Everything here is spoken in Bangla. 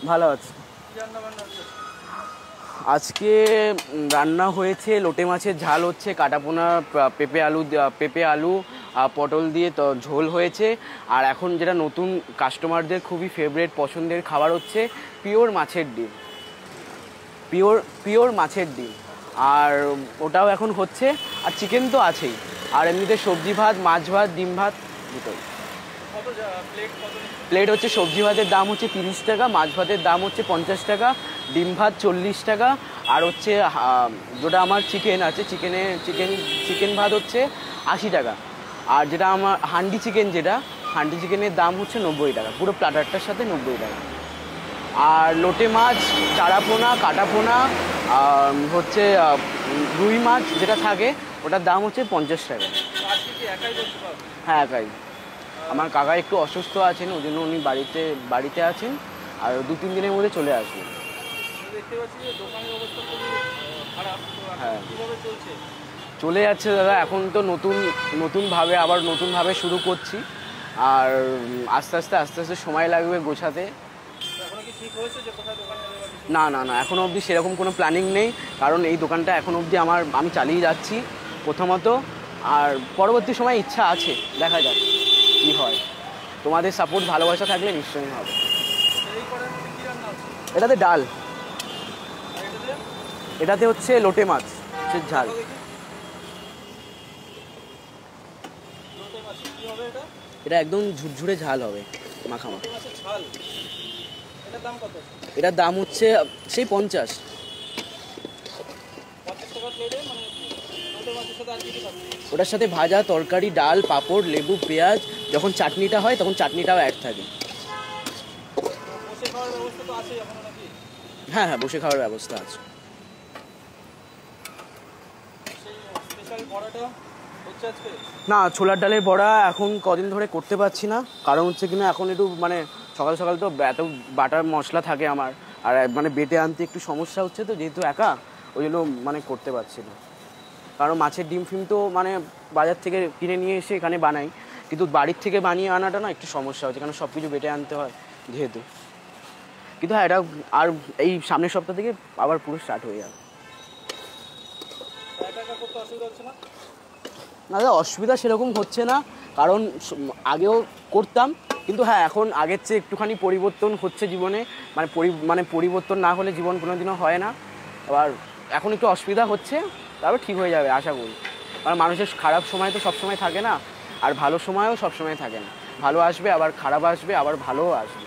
ভালো আছে। আজকে রান্না হয়েছে লোটে মাছের ঝাল হচ্ছে, কাটাপোনা, পেঁপে আলু পটল দিয়ে তো ঝোল হয়েছে। আর এখন যেটা নতুন কাস্টমারদের খুবই ফেভারিট পছন্দের খাবার হচ্ছে পিওর মাছের ডিম, পিওর মাছের ডিম। আর ওটাও এখন হচ্ছে, আর চিকেন তো আছেই। আর এমনিতে সবজি ভাত, মাছ ভাত, ডিম ভাত দুটোই। প্লেট হচ্ছে সবজি ভাতের দাম হচ্ছে 30 টাকা, মাছ ভাতের দাম হচ্ছে 50 টাকা, ডিম ভাত 40 টাকা। আর হচ্ছে যেটা আমার চিকেন আছে, চিকেন ভাত হচ্ছে 80 টাকা। আর যেটা আমার হান্ডি চিকেনের দাম হচ্ছে 90 টাকা, পুরো প্ল্যাটারটার সাথে 90 টাকা। আর লোটে মাছ, চারাপোনা, কাটাপোনা, হচ্ছে রুই মাছ যেটা থাকে ওটার দাম হচ্ছে 50 টাকা। হ্যাঁ, একাই। আমার কাকা একটু অসুস্থ আছেন, ওই জন্য উনি বাড়িতে আছেন, আর 2-3 দিনের মধ্যে চলে আসবেন। হ্যাঁ, চলে যাচ্ছে দাদা। এখন তো নতুনভাবে শুরু করছি, আর আস্তে আস্তে সময় লাগবে গোছাতে। না না না, এখনও অবধি সেরকম কোনো প্ল্যানিং নেই, কারণ এই দোকানটা এখনও অবধি আমি চালিয়ে যাচ্ছি প্রথমত। আর পরবর্তী সময় ইচ্ছা আছে, দেখা যাক কী হয়। তোমাদের সাপোর্ট ভালোবাসা থাকলে নিশ্চয়ই হবে। এটাতে ডাল, এটাতে হচ্ছে লোটে মাছ ঝাল। এটা একদম ঝুরঝুরে ঝাল হবে, মাখামাখা। এটার দাম হচ্ছে সেই 50। ওটার সাথে ভাজা, তরকারি, ডাল, পাঁপড়, লেবু, পেঁয়াজ, যখন চাটনিটা হয় তখন চাটনিটাও অ্যাড থাকে। হ্যাঁ হ্যাঁ, বসে খাওয়ার ব্যবস্থা আছে। না, ছোলার ডালের বড়া এখন কদিন ধরে করতে পারছি না, কারণ হচ্ছে কিনা এখন একটু মানে সকাল সকাল তো এত বাটার মশলা থাকে আমার, আর মানে বেটে আনতে একটু সমস্যা হচ্ছে, তো যেহেতু একা ওই জন্য মানে করতে পারছি না। কারণ মাছের ডিম ফিম তো মানে বাজার থেকে কিনে নিয়ে এসে এখানে বানাই, কিন্তু বাড়ির থেকে বানিয়ে আনাটা না একটু সমস্যা হচ্ছে, কারণ সব কিছু বেটে আনতে হয় যেহেতু। কিন্তু হ্যাঁ, এটা আর এই সামনের সপ্তাহ থেকে আবার পুরো স্টার্ট হয়ে যাবে। না দাদা, অসুবিধা সেরকম হচ্ছে না, কারণ আগেও করতাম, কিন্তু হ্যাঁ এখন আগের চেয়ে একটুখানি পরিবর্তন হচ্ছে জীবনে। মানে পরিবর্তন না হলে জীবন কোনোদিনও হয় না। আবার এখন একটু অসুবিধা হচ্ছে, তারপর ঠিক হয়ে যাবে আশা করি। কারণ মানুষের খারাপ সময় তো সবসময় থাকে না, আর ভালো সময়ও সবসময় থাকে না। ভালো আসবে, আবার খারাপ আসবে, আবার ভালোও আসবে।